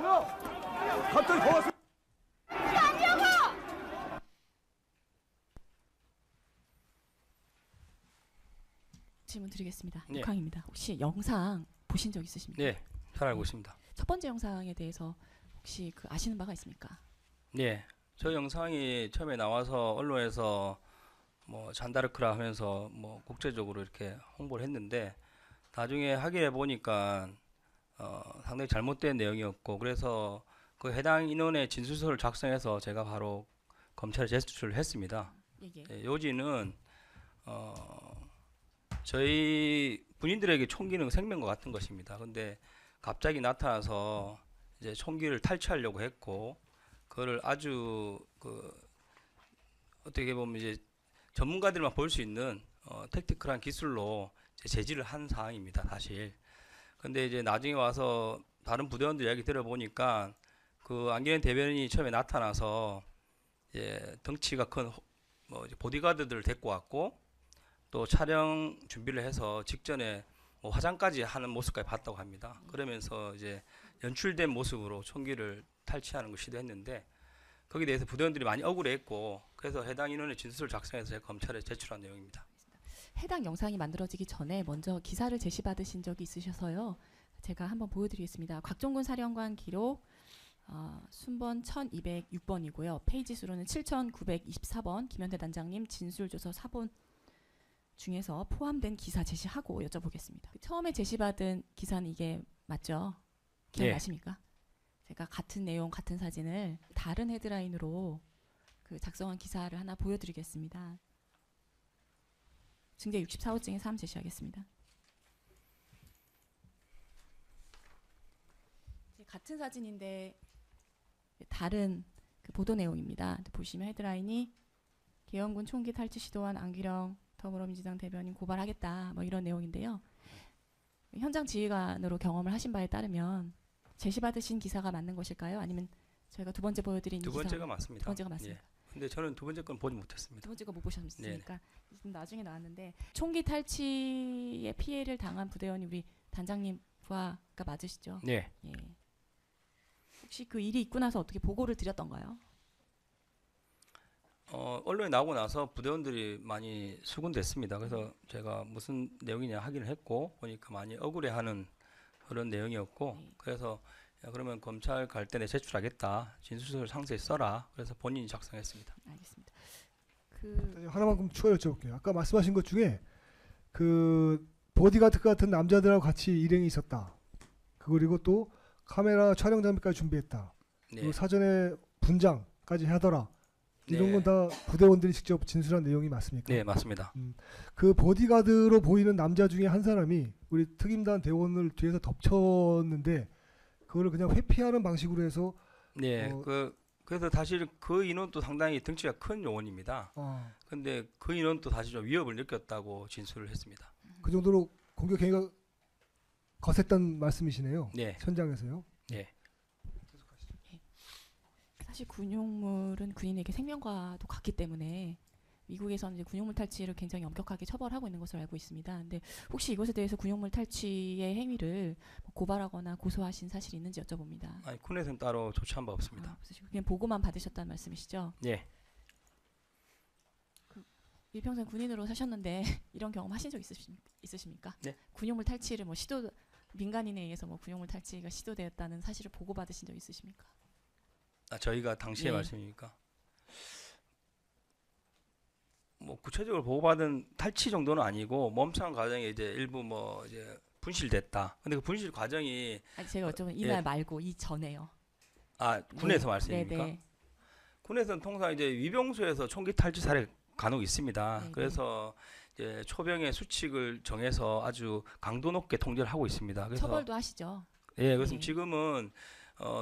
갑자기 더 왔어. 질문 드리겠습니다. 네. 육항입니다. 혹시 영상 보신 적 있으십니까? 네, 잘 알고 있습니다. 첫 번째 영상에 대해서 혹시 아시는 바가 있습니까? 네, 저 영상이 처음에 나와서 언론에서 뭐 잔다르크라 하면서 뭐 국제적으로 이렇게 홍보를 했는데 나중에 확인해 보니까 상당히 잘못된 내용이었고 그래서 그 해당 인원의 진술서를 작성해서 제가 바로 검찰에 제출을 했습니다. 예, 요지는 저희 군인들에게 총기는 생명과 같은 것입니다. 근데 갑자기 나타나서 이제 총기를 탈취하려고 했고 그거를 아주 어떻게 보면 이제 전문가들만 볼 수 있는 택티컬한 기술로 이제 제지를 한 사항입니다, 사실. 근데 이제 나중에 와서 다른 부대원들 이야기 들어보니까 그 안기현 대변인이 처음에 나타나서 이제 덩치가 큰 뭐 보디가드들을 데리고 왔고 또 촬영 준비를 해서 직전에 뭐 화장까지 하는 모습까지 봤다고 합니다. 그러면서 이제 연출된 모습으로 총기를 탈취하는 걸 시도했는데 거기에 대해서 부대원들이 많이 억울해했고 그래서 해당 인원의 진술을 작성해서 제가 검찰에 제출한 내용입니다. 해당 영상이 만들어지기 전에 먼저 기사를 제시받으신 적이 있으셔서요. 제가 한번 보여드리겠습니다. 곽종근 사령관 기록 순번 1206번이고요. 페이지 수로는 7924번 김현대 단장님 진술조서 4번 중에서 포함된 기사 제시하고 여쭤보겠습니다. 처음에 제시받은 기사는 이게 맞죠? 기억나십니까? 제가 같은 내용 같은 사진을 다른 헤드라인으로 작성한 기사를 하나 보여드리겠습니다. 증제 64호증에 3 제시하겠습니다. 같은 사진인데 다른 보도 내용입니다. 보시면 헤드라인이 계엄군 총기 탈취 시도한 안규령 더불어민주당 대변인 고발하겠다 뭐 이런 내용인데요. 현장 지휘관으로 경험을 하신 바에 따르면 제시받으신 기사가 맞는 것일까요? 아니면 저희가 두 번째 보여드린 두 번째가 맞습니다. 두 번째가 맞습니다. 예. 근데 저는 두 번째 건 보지 못했습니다. 두 번째 거 못 보셨으니까 나중에 나왔는데 총기 탈취의 피해를 당한 부대원이 우리 단장님 부하가 맞으시죠? 네. 예. 혹시 그 일이 있고 나서 어떻게 보고를 드렸던가요? 언론에 나오고 나서 부대원들이 많이 수군됐습니다. 그래서 제가 무슨 내용이냐 확인을 했고 보니까 많이 억울해하는 그런 내용이었고 그래서 그러면 검찰 갈 때 내 제출하겠다. 진술서를 상세히 써라. 그래서 본인이 작성했습니다. 알겠습니다. 하나만 좀 추가 여쭤볼게요. 아까 말씀하신 것 중에 그 보디가드 같은 남자들하고 같이 일행이 있었다. 그리고 또 카메라 촬영 장비까지 준비했다. 네. 그리고 사전에 분장까지 하더라. 이런 네. 건 다 부대원들이 직접 진술한 내용이 맞습니까? 네, 맞습니다. 그 보디가드로 보이는 남자 중에 한 사람이 우리 특임단 대원을 뒤에서 덮쳤는데 그거를 그냥 회피하는 방식으로 해서 네, 그래서 사실 그 인원도 상당히 덩치가 큰 요원입니다. 근데 그 인원도 사실 좀 위협을 느꼈다고 진술을 했습니다. 그 정도로 공격 행위가 거셌단 말씀이시네요. 네. 현장에서요. 네. 사실 군용물은 군인에게 생명과도 같기 때문에 미국에서는 이제 군용물 탈취를 굉장히 엄격하게 처벌하고 있는 것으로 알고 있습니다. 근데 혹시 이것에 대해서 군용물 탈취의 행위를 고발하거나 고소하신 사실이 있는지 여쭤봅니다. 아니, 군에서는 따로 조치한 바 없습니다. 그냥 보고만 받으셨다는 말씀이시죠? 네. 일평생 군인으로 사셨는데 이런 경험 하신 적 있으십니까? 네. 군용물 탈취를 민간인에 의해서 군용물 탈취가 시도되었다는 사실을 보고받으신 적 있으십니까? 저희가 당시에 말씀이니까 뭐 구체적으로 보고받은 탈취 정도는 아니고 몸상 과정에 이제 일부 뭐 이제 분실됐다. 근데 그 분실 과정이 제가 여쭤보면 이날 말고 이 전에요. 군에서 말씀입니까? 네. 군에서는 통상 이제 위병소에서 총기 탈취 사례 간혹 있습니다. 그래서 이제 초병의 수칙을 정해서 아주 강도 높게 통제를 하고 있습니다. 그래서 처벌도 하시죠. 예, 그래서 지금은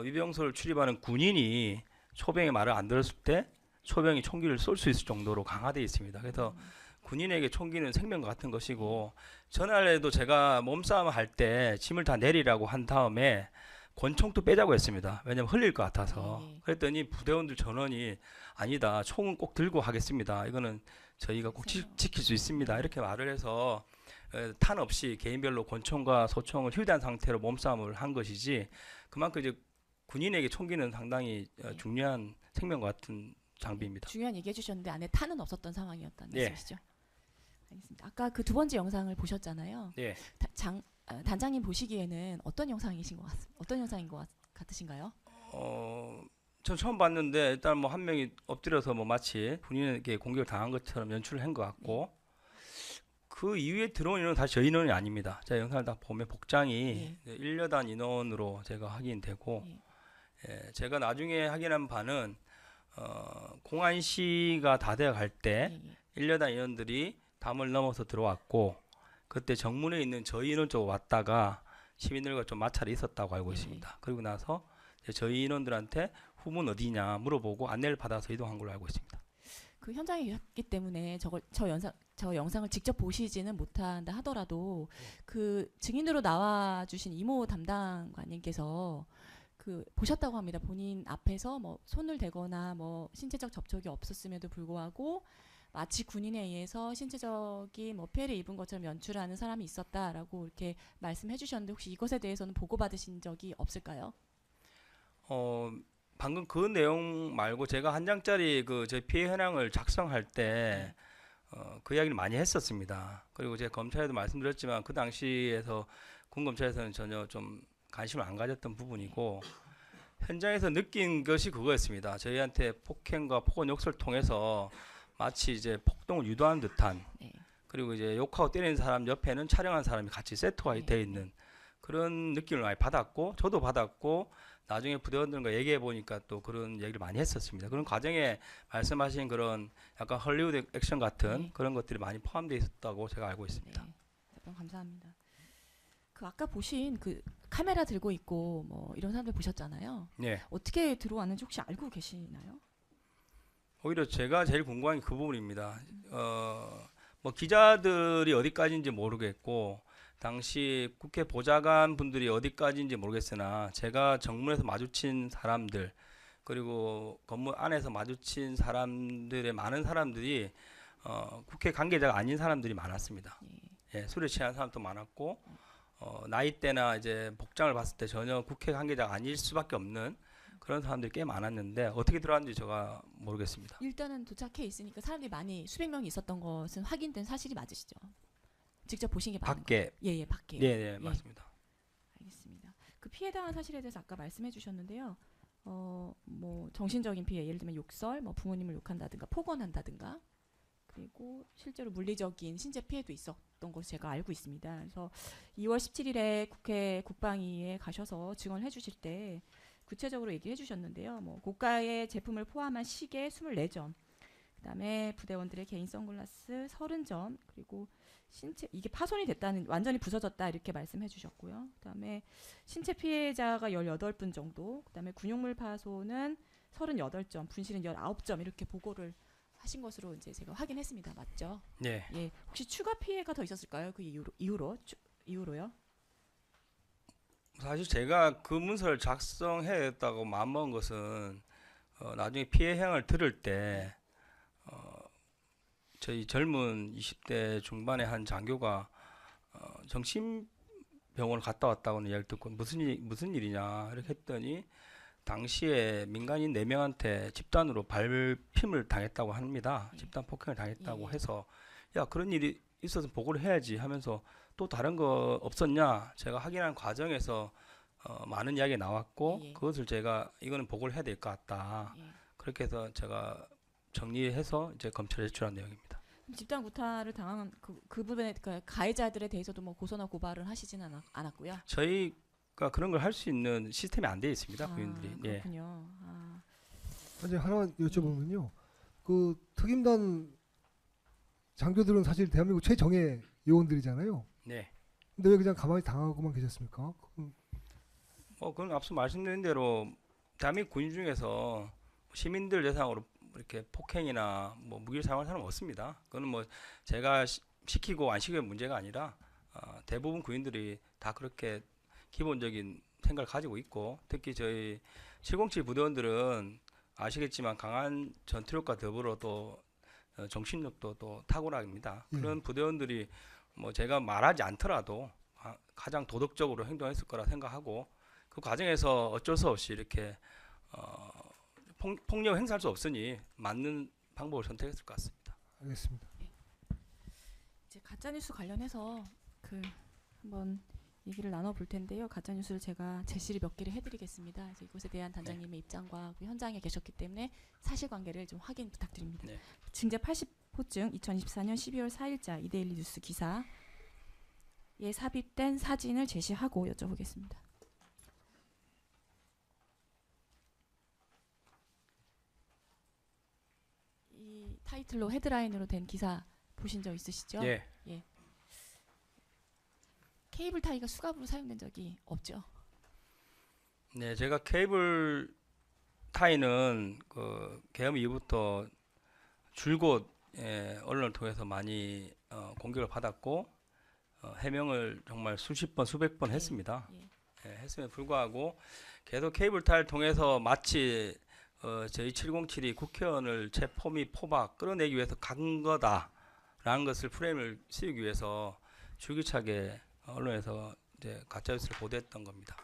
위병소를 출입하는 군인이 초병의 말을 안 들었을 때 초병이 총기를 쏠 수 있을 정도로 강화되어 있습니다. 그래서 군인에게 총기는 생명과 같은 것이고 전날에도 제가 몸싸움을 할 때 짐을 다 내리라고 한 다음에 권총도 빼자고 했습니다. 왜냐하면 흘릴 것 같아서. 그랬더니 부대원들 전원이 아니다. 총은 꼭 들고 하겠습니다. 이거는 저희가 꼭 지킬 수 있습니다. 이렇게 말을 해서 탄 없이 개인별로 권총과 소총을 휴대한 상태로 몸싸움을 한 것이지 그만큼 이제 군인에게 총기는 상당히 중요한 생명 같은 장비입니다. 중요한 얘기 해주셨는데 안에 탄은 없었던 상황이었다는 네. 말씀이시죠? 알겠습니다. 아까 그 두 번째 영상을 보셨잖아요. 네. 단장님 보시기에는 어떤 영상이신 것 같습니다. 어떤 영상인 것 같으신가요? 전 처음 봤는데 일단 뭐 한 명이 엎드려서 뭐 마치 군인에게 공격을 당한 것처럼 연출을 한 것 같고 그 이후에 들어온 인원은 다시 저희 인원이 아닙니다. 제가 영상을 다 보면 복장이 1여단 인원으로 제가 확인되고 제가 나중에 확인한 바는 공안시가 다 되어 갈 때 1여단 인원들이 담을 넘어서 들어왔고 그때 정문에 있는 저희 인원 쪽으로 왔다가 시민들과 좀 마찰이 있었다고 알고 있습니다. 그리고 나서 이제 저희 인원들한테 후문 어디냐 물어보고 안내를 받아서 이동한 걸로 알고 있습니다. 그 현장에 계셨기 때문에 저 영상을 직접 보시지는 못한다 하더라도 그 증인으로 나와 주신 이모 담당관님께서 그 보셨다고 합니다. 본인 앞에서 뭐 손을 대거나 뭐 신체적 접촉이 없었음에도 불구하고 마치 군인에 의해서 신체적인 뭐 피해를 입은 것처럼 연출하는 사람이 있었다라고 이렇게 말씀해 주셨는데 혹시 이것에 대해서는 보고받으신 적이 없을까요? 방금 그 내용 말고 제가 한 장짜리 그 제 피해 현황을 작성할 때 그 이야기를 많이 했었습니다. 그리고 제가 검찰에도 말씀드렸지만 그 당시에서 군 검찰에서는 전혀 좀 관심을 안 가졌던 부분이고 현장에서 느낀 것이 그거였습니다. 저희한테 폭행과 폭언 욕설을 통해서 마치 이제 폭동을 유도하는 듯한 그리고 이제 욕하고 때리는 사람 옆에는 촬영한 사람이 같이 세트가 되어 있는 그런 느낌을 많이 받았고 저도 받았고 나중에 부대원들과 얘기해 보니까 또 그런 얘기를 많이 했었습니다. 그런 과정에 말씀하신 그런 약간 헐리우드 액션 같은 그런 것들이 많이 포함되어 있었다고 제가 알고 있습니다. 네, 답변 감사합니다. 그 아까 보신 그 카메라 들고 있고 뭐 이런 사람들 보셨잖아요. 네. 어떻게 들어왔는지 혹시 알고 계시나요? 오히려 제가 제일 궁금한 게 그 부분입니다. 뭐 기자들이 어디까지인지 모르겠고 당시 국회 보좌관 분들이 어디까지인지 모르겠으나 제가 정문에서 마주친 사람들 그리고 건물 안에서 마주친 사람들의 많은 사람들이 국회 관계자가 아닌 사람들이 많았습니다. 술에 취한 사람도 많았고 나이대나 이제 복장을 봤을 때 전혀 국회 관계자가 아닐 수밖에 없는 그런 사람들이 꽤 많았는데 어떻게 들어왔는지 제가 모르겠습니다. 일단은 도착해 있으니까 사람들이 많이 수백 명이 있었던 것은 확인된 사실이 맞으시죠? 직접 보신 게 맞는 밖에. 예예 밖에. 네, 맞습니다. 알겠습니다. 그 피해 당한 사실에 대해서 아까 말씀해 주셨는데요. 뭐 정신적인 피해, 예를 들면 욕설, 뭐 부모님을 욕한다든가 폭언한다든가, 그리고 실제로 물리적인 신체 피해도 있었던 것을 제가 알고 있습니다. 그래서 2월 17일에 국회 국방위에 가셔서 증언을 해주실 때 구체적으로 얘기해 주셨는데요. 뭐 고가의 제품을 포함한 시계 24점, 그다음에 부대원들의 개인 선글라스 30점, 그리고 신체 이게 파손이 됐다는 완전히 부서졌다 이렇게 말씀해 주셨고요. 그다음에 신체 피해자가 18분 정도, 그다음에 군용물 파손은 38점, 분실은 19점 이렇게 보고를 하신 것으로 이제 제가 확인했습니다. 맞죠? 네. 예. 혹시 추가 피해가 더 있었을까요? 그 이후로요? 사실 제가 그 문서를 작성해야겠다고 마음먹은 것은 나중에 피해 행을 들을 때 저희 젊은 20대 중반의 한 장교가 정신병원을 갔다 왔다고는 이야기를 듣고 무슨 일이냐 이렇게 했더니 당시에 민간인 4명한테 집단으로 발핌을 당했다고 합니다. 집단 폭행을 당했다고 해서 야 그런 일이 있어서 보고를 해야지 하면서 또 다른 거 없었냐 제가 확인한 과정에서 많은 이야기가 나왔고 그것을 제가 이거는 보고를 해야 될 것 같다. 그렇게 해서 제가 정리해서 이제 검찰에 제출한 내용입니다. 집단 구타를 당한 그 부분에 그 가해자들에 대해서도 뭐 고소나 고발을 하시지는 않았고요. 저희가 그런 걸 할 수 있는 시스템이 안 되어 있습니다. 군인들이. 그렇군요. 이제 하나만 여쭤보면요. 그 특임단 장교들은 사실 대한민국 최정예 요원들이잖아요. 네. 근데 왜 그냥 가만히 당하고만 계셨습니까? 그건 앞서 말씀드린 대로 대한민국 군인 중에서 시민들 대상으로 이렇게 폭행이나 뭐 무기를 사용하는 사람은 없습니다. 그거는 뭐 제가 시키고 안 시키는 문제가 아니라 대부분 군인들이 다 그렇게 기본적인 생각을 가지고 있고 특히 저희 707 부대원들은 아시겠지만 강한 전투력과 더불어 또 정신력도 또 탁월합니다. 그런 부대원들이 뭐 제가 말하지 않더라도 가장 도덕적으로 행동했을 거라 생각하고 그 과정에서 어쩔 수 없이 이렇게 폭력 행사할 수 없으니 맞는 방법을 선택했을 것 같습니다. 알겠습니다. 이제 가짜 뉴스 관련해서 그 한번 얘기를 나눠볼 텐데요. 가짜 뉴스를 제가 제시를 몇 개를 해드리겠습니다. 그래서 이것에 대한 단장님의 입장과 그 현장에 계셨기 때문에 사실관계를 좀 확인 부탁드립니다. 네. 증제 80호증 2024년 12월 4일자 이데일리 뉴스 기사에 삽입된 사진을 제시하고 여쭤보겠습니다. 이 타이틀로 헤드라인으로 된 기사 보신 적 있으시죠? 예. 케이블 타이가 수갑으로 사용된 적이 없죠. 네, 제가 케이블 타이는 그 개엄 이후부터 줄곧 언론을 통해서 많이 공격을 받았고 해명을 정말 수십 번, 수백 번 예, 했습니다. 예. 했음에도 불구하고 계속 케이블 타이를 통해서 마치 저희 707이 국회의원을 체포 및 포박 끌어내기 위해서 간 거다라는 것을 프레임을 씌우기 위해서 줄기차게 언론에서 이제 가짜 뉴스를 보도했던 겁니다.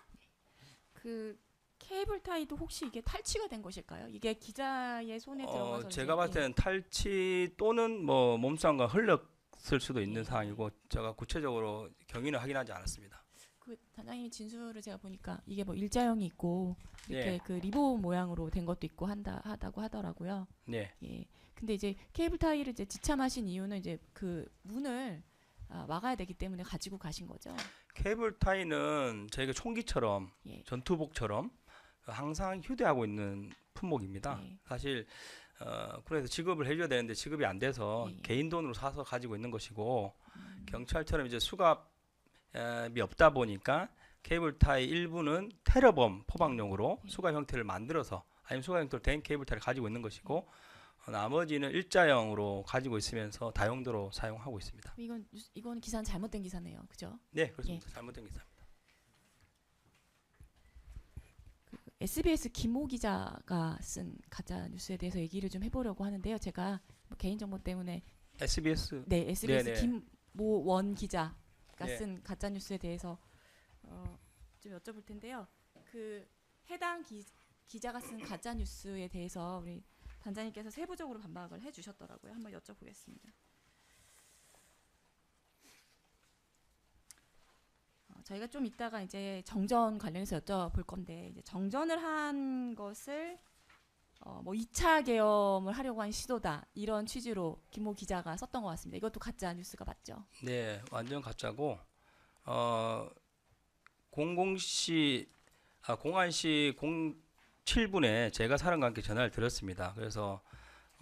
그 케이블 타이도 혹시 이게 탈취가 된 것일까요? 이게 기자의 손에 들어가서 제가 이제, 봤을 때는 탈취 또는 뭐 몸싸움과 흘렸을 수도 있는 상황이고 제가 구체적으로 경위는 확인하지 않았습니다. 그 단장님이 진술을 제가 보니까 이게 뭐 일자형이 있고 이렇게 예. 그 리본 모양으로 된 것도 있고 하다고 하더라고요. 네, 예. 근데 이제 케이블 타이를 이제 지참하신 이유는 이제 그 문을 막아야 되기 때문에 가지고 가신 거죠. 케이블 타이는 저희가 총기처럼 예. 전투복처럼 항상 휴대하고 있는 품목입니다. 예. 사실 그래서 지급을 해줘야 되는데 지급이 안 돼서 예. 개인 돈으로 사서 가지고 있는 것이고 경찰처럼 이제 수갑이 없다 보니까 케이블 타이 일부는 테러범 포박용으로 예. 수갑 형태를 만들어서 아니면 수갑 형태로 된 케이블 타이를 가지고 있는 것이고 나머지는 일자형으로 가지고 있으면서 다용도로 사용하고 있습니다. 이건 기사는 잘못된 기사네요. 그죠? 네, 그렇습니다. 잘못된 기사입니다. SBS 김호 기자가 쓴 가짜 뉴스에 대해서 얘기를 좀 해보려고 하는데요. 제가 뭐 개인정보 때문에 SBS 네 SBS 네네. 김모원 기자가 네. 쓴 가짜 뉴스에 대해서 좀 여쭤볼 텐데요. 그 해당 기자가 쓴 가짜 뉴스에 대해서 우리 단장님께서 세부적으로 반박을 해주셨더라고요. 한번 여쭤보겠습니다. 저희가 좀 이따가 이제 정전 관련해서 여쭤볼 건데 이제 정전을 한 것을 뭐 2차 계엄을 하려고 한 시도다 이런 취지로 김모 기자가 썼던 것 같습니다. 이것도 가짜 뉴스가 맞죠? 네, 완전 가짜고 00시 공안시 07분에 제가 사령관께 전화를 드렸습니다. 그래서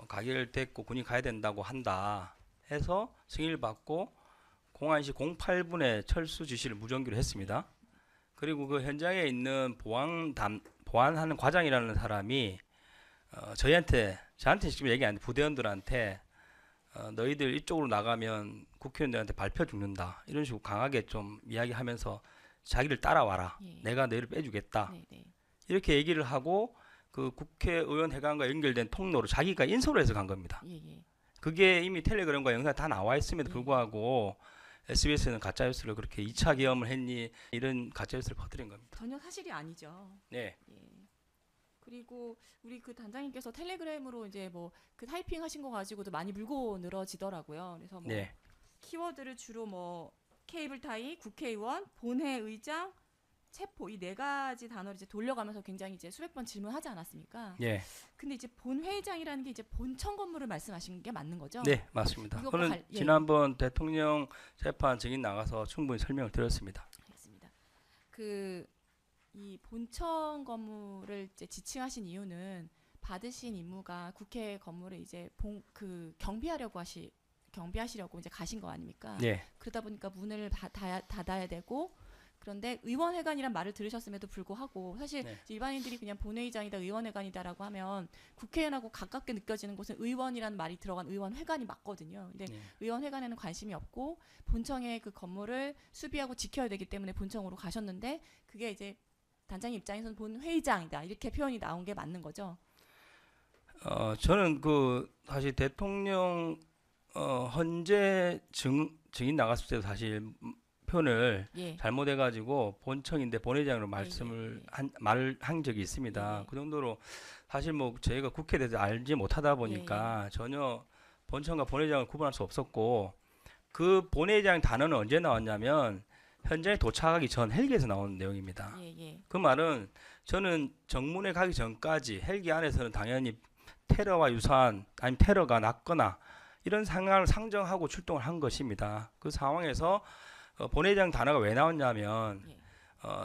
가결 됐고 군이 가야 된다고 한다 해서 승인을 받고 공안시 08분에 철수 지시를 무전기로 했습니다. 그리고 그 현장에 있는 보안하는 과장이라는 사람이 저한테 직접 얘기 안 했는데 부대원들한테 너희들 이쪽으로 나가면 국회의원들한테 밟혀 죽는다 이런 식으로 강하게 좀 이야기하면서 자기를 따라와라. 예. 내가 너희를 빼주겠다. 네, 네. 이렇게 얘기를 하고 그 국회의원 회관과 연결된 통로로 자기가 인솔을 해서 간 겁니다. 예, 예. 그게 이미 텔레그램과 영상에 다 나와 있음에도 예. 불구하고 SBS는 가짜 뉴스를 그렇게 2차 계엄을 했니 이런 가짜 뉴스를 퍼뜨린 겁니다. 전혀 사실이 아니죠. 네, 예. 그리고 우리 그 단장님께서 텔레그램으로 이제 뭐 그 타이핑 하신 거 가지고도 많이 물고 늘어지더라고요. 그래서 뭐 네, 키워드를 주로 뭐 케이블 타이, 국회의원, 본회의장, 체포 이 네 가지 단어를 이제 돌려가면서 굉장히 이제 수백 번 질문하지 않았습니까? 네, 근데 이제 본회의장이라는 게 이제 본청 건물을 말씀하신 게 맞는 거죠? 네, 맞습니다. 이것과 저는 예. 지난번 대통령 재판 증인 나가서 충분히 설명을 드렸습니다. 알겠습니다. 그 이 본청 건물을 이제 지칭하신 이유는 받으신 임무가 국회 건물을 이제 경비하시려고 이제 가신 거 아닙니까? 네, 그러다 보니까 문을 닫아야 되고 그런데 의원회관이란 말을 들으셨음에도 불구하고 사실 네. 일반인들이 그냥 본회의장이다 의원회관이다라고 하면 국회의원하고 가깝게 느껴지는 곳은 의원이라는 말이 들어간 의원회관이 맞거든요. 근데 네. 의원회관에는 관심이 없고 본청의 그 건물을 수비하고 지켜야 되기 때문에 본청으로 가셨는데 그게 이제 단장님 입장에서는 본회의장이다 이렇게 표현이 나온 게 맞는 거죠. 저는 그 사실 대통령 헌재 증인 나갔을 때도 사실 표현을 예. 잘못해가지고 본청인데 본회장으로 말씀을 말을 한 적이 있습니다. 예. 그 정도로 사실 뭐 저희가 국회에 대해서 알지 못하다 보니까 전혀 본청과 본회장을 구분할 수 없었고 그 본회장 단어는 언제 나왔냐면 현장에 도착하기 전 헬기에서 나온 내용입니다. 예, 예. 그 말은 저는 정문에 가기 전까지 헬기 안에서는 당연히 테러와 유사한 아니면 테러가 났거나 이런 상황을 상정하고 출동을 한 것입니다. 그 상황에서 본회장 단어가 왜 나왔냐면 예.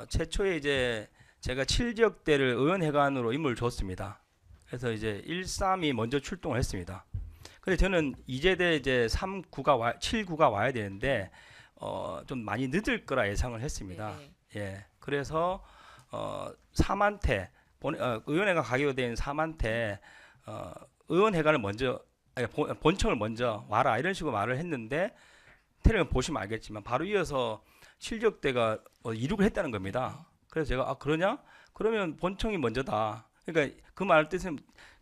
최초에 이제 제가 7지역대를 의원회관으로 임무를 줬습니다. 그래서 이제 1.3이 먼저 출동을 했습니다. 근데 저는 이제대 이제 3구가 7구가 와야 되는데 좀 많이 늦을 거라 예상을 했습니다. 예, 예. 그래서 3한테 의원회관 가기로 된 3한테 의원회관을 먼저 본청을 먼저 와라 이런 식으로 말을 했는데 테레비를 보시면 알겠지만 바로 이어서 7지역대가 이륙을 했다는 겁니다. 그래서 제가 그러냐? 그러면 본청이 먼저다. 그러니까 그 말 뜻은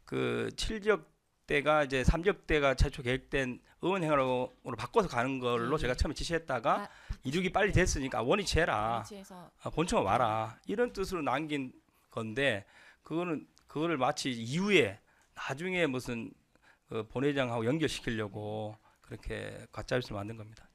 그 7지역대가 이제 3지역대가 최초 계획된 의원회관으로 바꿔서 가는 걸로 제가 처음에 지시했다가 이륙이 빨리 됐으니까 원위치 해라. 위치에서 본청은 와라. 이런 뜻으로 남긴 건데 그거를 마치 이후에 나중에 무슨 본회장하고 연결시키려고 그렇게 가짜 뉴스를 만든 겁니다.